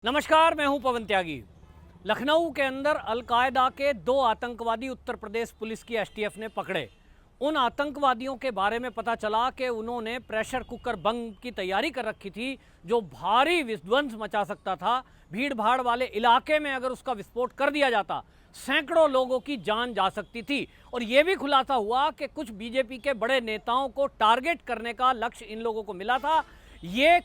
नमस्कार, मैं हूं पवन त्यागी। लखनऊ के अंदर अलकायदा के 2 आतंकवादी उत्तर प्रदेश पुलिस की एसटीएफ ने पकड़े। उन आतंकवादियों के बारे में पता चला कि उन्होंने प्रेशर कुकर बम की तैयारी कर रखी थी, जो भारी विध्वंस मचा सकता था। भीड़ भाड़ वाले इलाके में अगर उसका विस्फोट कर दिया जाता, सैकड़ों लोगों की जान जा सकती थी। और ये भी खुलासा हुआ कि कुछ बीजेपी के बड़े नेताओं को टारगेट करने का लक्ष्य इन लोगों को मिला था। ये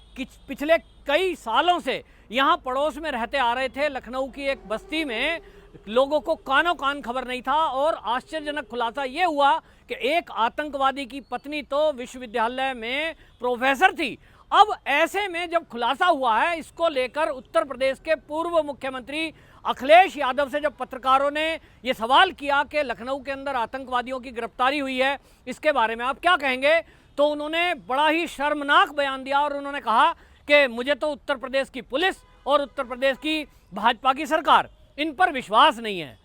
पिछले कई सालों से यहाँ पड़ोस में रहते आ रहे थे। लखनऊ की एक बस्ती में लोगों को कानों कान खबर नहीं था। और आश्चर्यजनक खुलासा ये हुआ कि एक आतंकवादी की पत्नी तो विश्वविद्यालय में प्रोफेसर थी। अब ऐसे में जब खुलासा हुआ है, इसको लेकर उत्तर प्रदेश के पूर्व मुख्यमंत्री अखिलेश यादव से जब पत्रकारों ने ये सवाल किया कि लखनऊ के अंदर आतंकवादियों की गिरफ्तारी हुई है, इसके बारे में आप क्या कहेंगे, तो उन्होंने बड़ा ही शर्मनाक बयान दिया। और उन्होंने कहा कि मुझे तो उत्तर प्रदेश की पुलिस और उत्तर प्रदेश की भाजपा की सरकार, इन पर विश्वास नहीं है।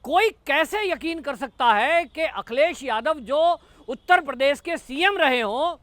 कोई कैसे यकीन कर सकता है कि अखिलेश यादव जो उत्तर प्रदेश के सीएम रहे हों,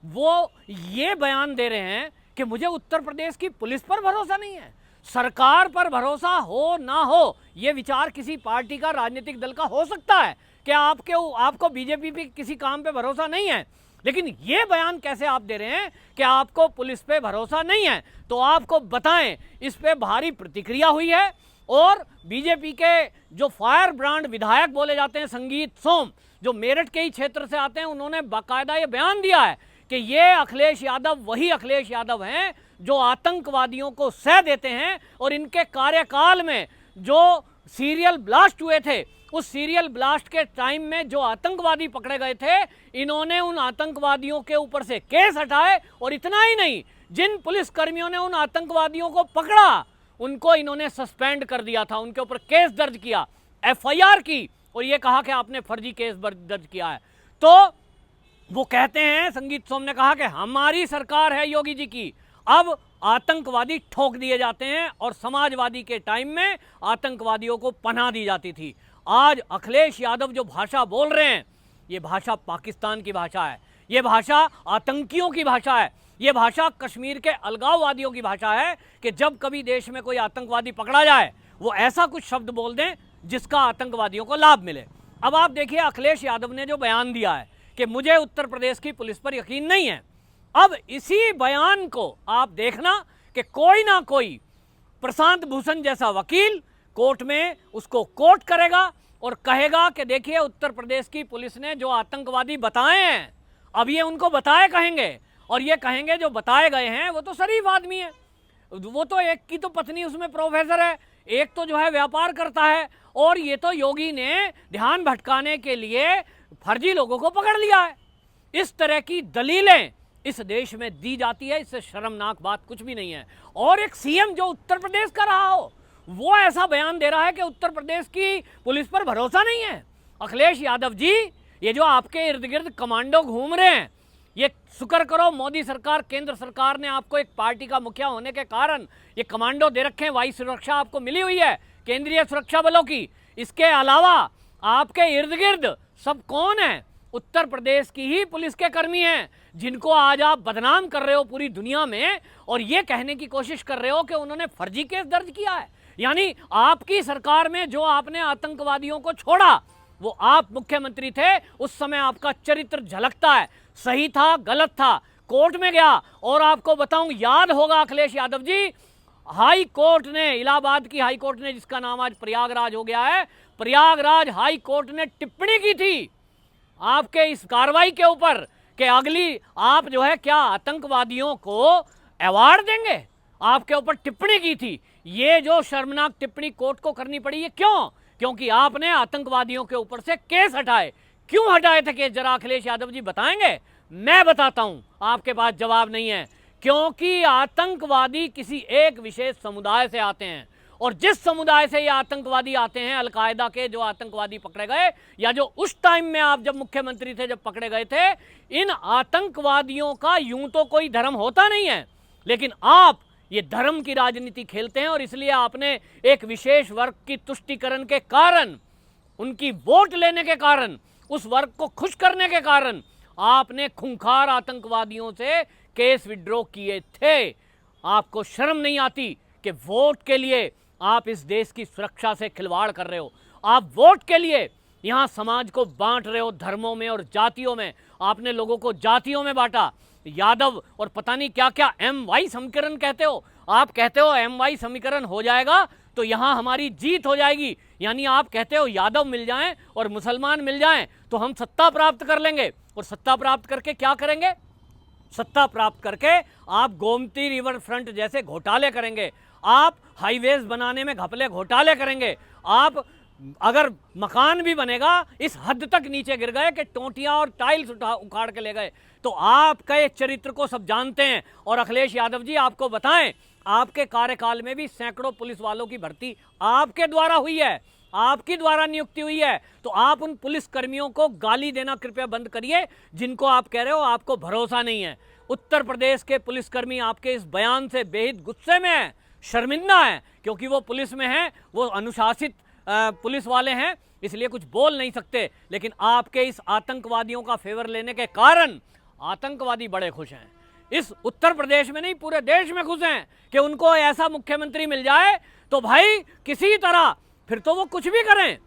वो ये बयान दे रहे हैं कि मुझे उत्तर प्रदेश की पुलिस पर भरोसा नहीं है। सरकार पर भरोसा हो ना हो, ये विचार किसी पार्टी का, राजनीतिक दल का हो सकता है कि आपको बीजेपी पे किसी काम पे भरोसा नहीं है, लेकिन ये बयान कैसे आप दे रहे हैं कि आपको पुलिस पे भरोसा नहीं है। तो आपको बताएं, इस पे भारी प्रतिक्रिया हुई है। और बीजेपी के जो फायर ब्रांड विधायक बोले जाते हैं, संगीत सोम, जो मेरठ के ही क्षेत्र से आते हैं, उन्होंने बाकायदा ये बयान दिया है कि ये अखिलेश यादव वही अखिलेश यादव हैं जो आतंकवादियों को सह देते हैं। और इनके कार्यकाल में जो सीरियल ब्लास्ट हुए थे, उस सीरियल ब्लास्ट के टाइम में जो आतंकवादी पकड़े गए थे, इन्होंने उन आतंकवादियों के ऊपर से केस हटाए। और इतना ही नहीं, जिन पुलिसकर्मियों ने उन आतंकवादियों को पकड़ा, उनको इन्होंने सस्पेंड कर दिया था, उनके ऊपर केस दर्ज किया, एफआईआर की, और ये कहा कि आपने फर्जी केस दर्ज किया है। तो वो कहते हैं, संगीत सोम ने कहा कि हमारी सरकार है योगी जी की, अब आतंकवादी ठोक दिए जाते हैं। और समाजवादी के टाइम में आतंकवादियों को पनाह दी जाती थी। आज अखिलेश यादव जो भाषा बोल रहे हैं, ये भाषा पाकिस्तान की भाषा है, ये भाषा आतंकियों की भाषा है, ये भाषा कश्मीर के अलगाववादियों की भाषा है कि जब कभी देश में कोई आतंकवादी पकड़ा जाए, वो ऐसा कुछ शब्द बोल दें जिसका आतंकवादियों को लाभ मिले। अब आप देखिए, अखिलेश यादव ने जो बयान दिया है कि मुझे उत्तर प्रदेश की पुलिस पर यकीन नहीं है, अब इसी बयान को आप देखना कि कोई ना कोई प्रशांत भूषण जैसा वकील कोर्ट में उसको कोर्ट करेगा और कहेगा कि देखिए, उत्तर प्रदेश की पुलिस ने जो आतंकवादी बताए हैं, अब ये उनको बताए कहेंगे, और ये कहेंगे जो बताए गए हैं वो तो शरीफ आदमी है, वो तो एक की तो पत्नी उसमें प्रोफेसर है, एक तो जो है व्यापार करता है, और ये तो योगी ने ध्यान भटकाने के लिए फर्जी लोगों को पकड़ लिया है। इस तरह की दलीलें इस देश में दी जाती है, इससे शर्मनाक बात कुछ भी नहीं है। और एक सीएम जो उत्तर प्रदेश का रहा हो, वो ऐसा बयान दे रहा है कि उत्तर प्रदेश की पुलिस पर भरोसा नहीं है। अखिलेश यादव जी, ये जो आपके इर्द गिर्द कमांडो घूम रहे हैं, ये शुक्र करो मोदी सरकार, केंद्र सरकार ने आपको एक पार्टी का मुखिया होने के कारण ये कमांडो दे रखे हैं, वायु सुरक्षा आपको मिली हुई है केंद्रीय सुरक्षा बलों की। इसके अलावा आपके इर्द गिर्द सब कौन है? उत्तर प्रदेश की ही पुलिस के कर्मी हैं, जिनको आज आप बदनाम कर रहे हो पूरी दुनिया में, और ये कहने की कोशिश कर रहे हो कि उन्होंने फर्जी केस दर्ज किया है। यानी आपकी सरकार में जो आपने आतंकवादियों को छोड़ा, वो आप मुख्यमंत्री थे, उस समय आपका चरित्र झलकता है, सही था गलत था, कोर्ट में गया। और आपको बताऊं, याद होगा अखिलेश यादव जी, हाई कोर्ट ने, इलाहाबाद की हाई कोर्ट ने, जिसका नाम आज प्रयागराज हो गया है, प्रयागराज हाई कोर्ट ने टिप्पणी की थी आपके इस कार्रवाई के ऊपर कि अगली आप जो है क्या आतंकवादियों को अवार्ड देंगे, आपके ऊपर टिप्पणी की थी। ये जो शर्मनाक टिप्पणी कोर्ट को करनी पड़ी है, क्यों? क्योंकि आपने आतंकवादियों के ऊपर से केस हटाए। क्यों हटाए थे केस, जरा अखिलेश यादव जी बताएंगे? मैं बताता हूं, आपके पास जवाब नहीं है। क्योंकि आतंकवादी किसी एक विशेष समुदाय से आते हैं, और जिस समुदाय से ये आतंकवादी आते हैं, अलकायदा के जो आतंकवादी पकड़े गए, या जो उस टाइम में आप जब मुख्यमंत्री थे जब पकड़े गए थे, इन आतंकवादियों का यूं तो कोई धर्म होता नहीं है, लेकिन आप ये धर्म की राजनीति खेलते हैं। और इसलिए आपने एक विशेष वर्ग की तुष्टीकरण के कारण, उनकी वोट लेने के कारण, उस वर्ग को खुश करने के कारण आपने खूंखार आतंकवादियों से केस विड्रॉ किए थे। आपको शर्म नहीं आती कि वोट के लिए आप इस देश की सुरक्षा से खिलवाड़ कर रहे हो। आप वोट के लिए यहां समाज को बांट रहे हो धर्मों में और जातियों में। आपने लोगों को जातियों में बांटा, यादव और पता नहीं क्या क्या MY समीकरण कहते हो। आप कहते हो MY समीकरण हो जाएगा तो यहां हमारी जीत हो जाएगी, यानी आप कहते हो यादव मिल जाएं और मुसलमान मिल जाएं तो हम सत्ता प्राप्त कर लेंगे। और सत्ता प्राप्त करके क्या करेंगे? सत्ता प्राप्त करके आप गोमती रिवर फ्रंट जैसे घोटाले करेंगे, आप हाईवेज बनाने में घपले घोटाले करेंगे, आप अगर मकान भी बनेगा इस हद तक नीचे गिर गए कि टोंटियां और टाइल्स उखाड़ के ले गए। तो आपके चरित्र को सब जानते हैं। और अखिलेश यादव जी आपको बताएं, आपके कार्यकाल में भी सैकड़ों पुलिस वालों की भर्ती आपके द्वारा हुई है, आपकी द्वारा नियुक्ति हुई है। तो आप उन पुलिस कर्मियों को गाली देना कृपया बंद करिए जिनको आप कह रहे हो आपको भरोसा नहीं है। उत्तर प्रदेश के पुलिसकर्मी आपके इस बयान से बेहद गुस्से में है, शर्मिंदा है, क्योंकि वो पुलिस में हैं, वो अनुशासित पुलिस वाले हैं, इसलिए कुछ बोल नहीं सकते। लेकिन आपके इस आतंकवादियों का फेवर लेने के कारण आतंकवादी बड़े खुश हैं। इस उत्तर प्रदेश में नहीं पूरे देश में खुश हैं कि उनको ऐसा मुख्यमंत्री मिल जाए तो भाई किसी तरह फिर तो वो कुछ भी करें।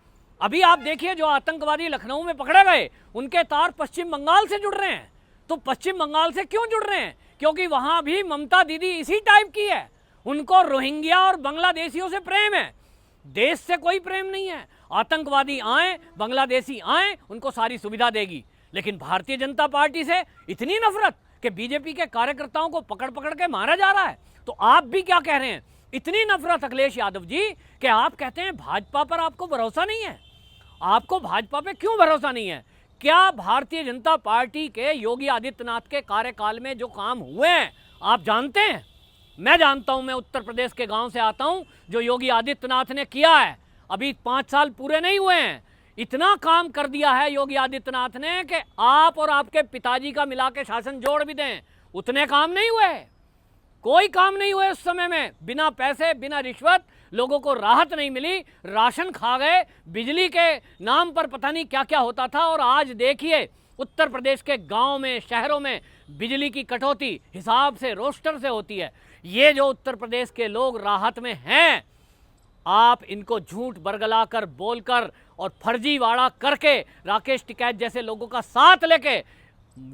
अभी आप देखिए जो आतंकवादी लखनऊ में पकड़े गए उनके तार पश्चिम बंगाल से जुड़ रहे हैं। तो पश्चिम बंगाल से क्यों जुड़ रहे हैं? क्योंकि वहां भी ममता दीदी इसी टाइप की है, उनको रोहिंग्या और बांग्लादेशियों से प्रेम है, देश से कोई प्रेम नहीं है। आतंकवादी आए, बांग्लादेशी आए, उनको सारी सुविधा देगी। लेकिन भारतीय जनता पार्टी से इतनी नफरत कि बीजेपी के कार्यकर्ताओं को पकड़ पकड़ के मारा जा रहा है। तो आप भी क्या कह रहे हैं? इतनी नफरत अखिलेश यादव जी कि आप कहते हैं भाजपा पर आपको भरोसा नहीं है। आपको भाजपा पे क्यों भरोसा नहीं है? क्या भारतीय जनता पार्टी के योगी आदित्यनाथ के कार्यकाल में जो काम हुए हैं आप जानते हैं? मैं जानता हूं, मैं उत्तर प्रदेश के गांव से आता हूं। जो योगी आदित्यनाथ ने किया है, अभी 5 साल पूरे नहीं हुए हैं, इतना काम कर दिया है योगी आदित्यनाथ ने कि आप और आपके पिताजी का मिला के शासन जोड़ भी दें उतने काम नहीं हुए। कोई काम नहीं हुए उस समय में। बिना पैसे, बिना रिश्वत लोगों को राहत नहीं मिली, राशन खा गए, बिजली के नाम पर पता नहीं क्या क्या होता था। और आज देखिए उत्तर प्रदेश के गांव में, शहरों में बिजली की कटौती हिसाब से, रोस्टर से होती है। ये जो उत्तर प्रदेश के लोग राहत में हैं, आप इनको झूठ बरगलाकर, बोलकर और फर्जीवाड़ा करके राकेश टिकैत जैसे लोगों का साथ लेके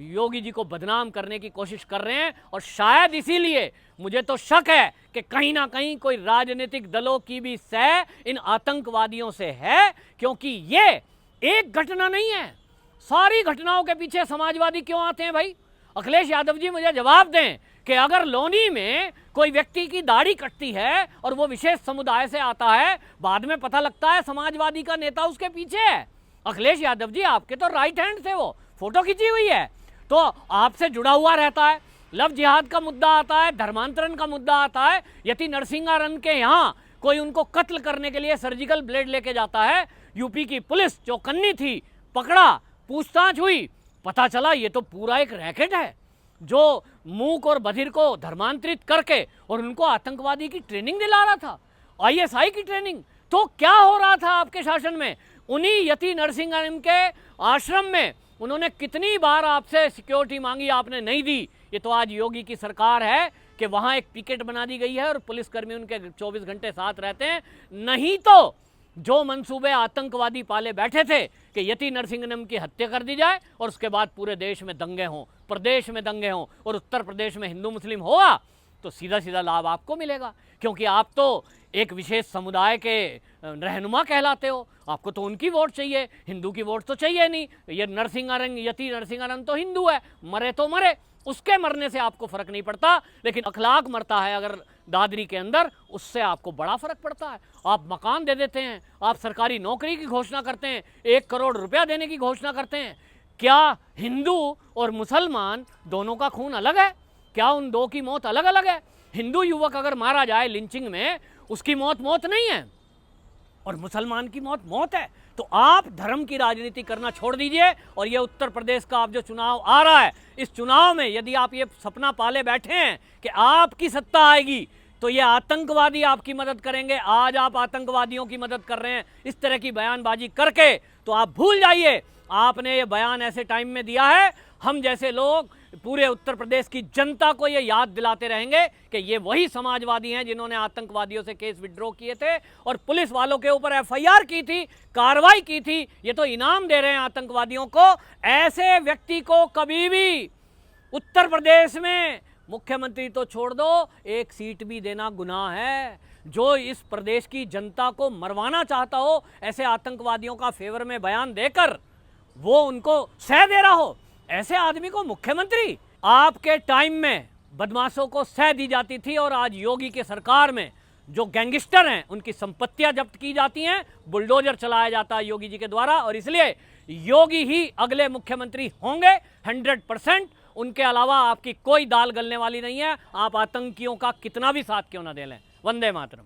योगी जी को बदनाम करने की कोशिश कर रहे हैं। और शायद इसीलिए मुझे तो शक है कि कहीं ना कहीं कोई राजनीतिक दलों की भी सह इन आतंकवादियों से है, क्योंकि ये एक घटना नहीं है, सारी घटनाओं के पीछे समाजवादी क्यों आते हैं भाई? अखिलेश यादव जी मुझे जवाब दें कि अगर लोनी में कोई व्यक्ति की दाढ़ी कटती है और वो विशेष समुदाय से आता है, बाद में पता लगता है समाजवादी का नेता उसके पीछे है। अखिलेश यादव जी आपके तो राइट हैंड से वो फोटो खींची हुई है, तो आपसे जुड़ा हुआ रहता है। लव जिहाद का मुद्दा आता है, धर्मांतरण का मुद्दा आता है, यति नरसिंहारन के यहाँ कोई उनको कत्ल करने के लिए सर्जिकल ब्लेड लेके जाता है, यूपी की पुलिस चौकन्नी थी, पकड़ा, पूछताछ हुई, पता चला ये तो पूरा एक रैकेट है जो मूक और बधिर को धर्मांतरित करके और उनको आतंकवादी की ट्रेनिंग दिला रहा था, ISI की ट्रेनिंग। तो क्या हो रहा था आपके शासन में? उन्हीं यति नरसिंहन के आश्रम में उन्होंने कितनी बार आपसे सिक्योरिटी मांगी, आपने नहीं दी। ये तो आज योगी की सरकार है कि वहां एक पिकेट बना दी गई है और पुलिसकर्मी उनके 24 घंटे साथ रहते हैं। नहीं तो जो मंसूबे आतंकवादी पाले बैठे थे कि यति नरसिंहन की हत्या कर दी जाए और उसके बाद पूरे देश में दंगे हों, प्रदेश में दंगे हों और उत्तर प्रदेश में हिंदू मुस्लिम होगा, तो सीधा सीधा लाभ आपको मिलेगा, क्योंकि आप तो एक विशेष समुदाय के रहनुमा कहलाते हो। आपको तो उनकी वोट चाहिए, हिंदू की वोट तो चाहिए नहीं। ये नरसिंहारन, यति नरसिंहारन तो हिंदू है, मरे तो मरे, उसके मरने से आपको फर्क नहीं पड़ता। लेकिन अखलाक मरता है अगर दादरी के अंदर, उससे आपको बड़ा फर्क पड़ता है। आप मकान दे देते हैं, आप सरकारी नौकरी की घोषणा करते हैं, 1 करोड़ रुपया देने की घोषणा करते हैं। क्या हिंदू और मुसलमान दोनों का खून अलग है? क्या उन दो की मौत अलग अलग है? हिंदू युवक अगर मारा जाए लिंचिंग में, उसकी मौत मौत नहीं है और मुसलमान की मौत मौत है। तो आप धर्म की राजनीति करना छोड़ दीजिए। और ये उत्तर प्रदेश का अब जो चुनाव आ रहा है, इस चुनाव में यदि आप ये सपना पाले बैठे हैं कि आपकी सत्ता आएगी तो ये आतंकवादी आपकी मदद करेंगे, आज आप आतंकवादियों की मदद कर रहे हैं इस तरह की बयानबाजी करके, तो आप भूल जाइए। आपने ये बयान ऐसे टाइम में दिया है, हम जैसे लोग पूरे उत्तर प्रदेश की जनता को ये याद दिलाते रहेंगे कि ये वही समाजवादी हैं जिन्होंने आतंकवादियों से केस विड्रॉ किए थे और पुलिस वालों के ऊपर एफआईआर की थी, कार्रवाई की थी। ये तो इनाम दे रहे हैं आतंकवादियों को। ऐसे व्यक्ति को कभी भी उत्तर प्रदेश में मुख्यमंत्री तो छोड़ दो, एक सीट भी देना गुनाह है। जो इस प्रदेश की जनता को मरवाना चाहता हो, ऐसे आतंकवादियों का फेवर में बयान देकर वो उनको सह दे रहा हो, ऐसे आदमी को मुख्यमंत्री। आपके टाइम में बदमाशों को सह दी जाती थी और आज योगी की सरकार में जो गैंगस्टर हैं उनकी संपत्तियां जब्त की जाती हैं, बुलडोजर चलाया जाता है योगी जी के द्वारा। और इसलिए योगी ही अगले मुख्यमंत्री होंगे 100%। उनके अलावा आपकी कोई दाल गलने वाली नहीं है, आप आतंकियों का कितना भी साथ क्यों ना दे लें। वंदे मातरम।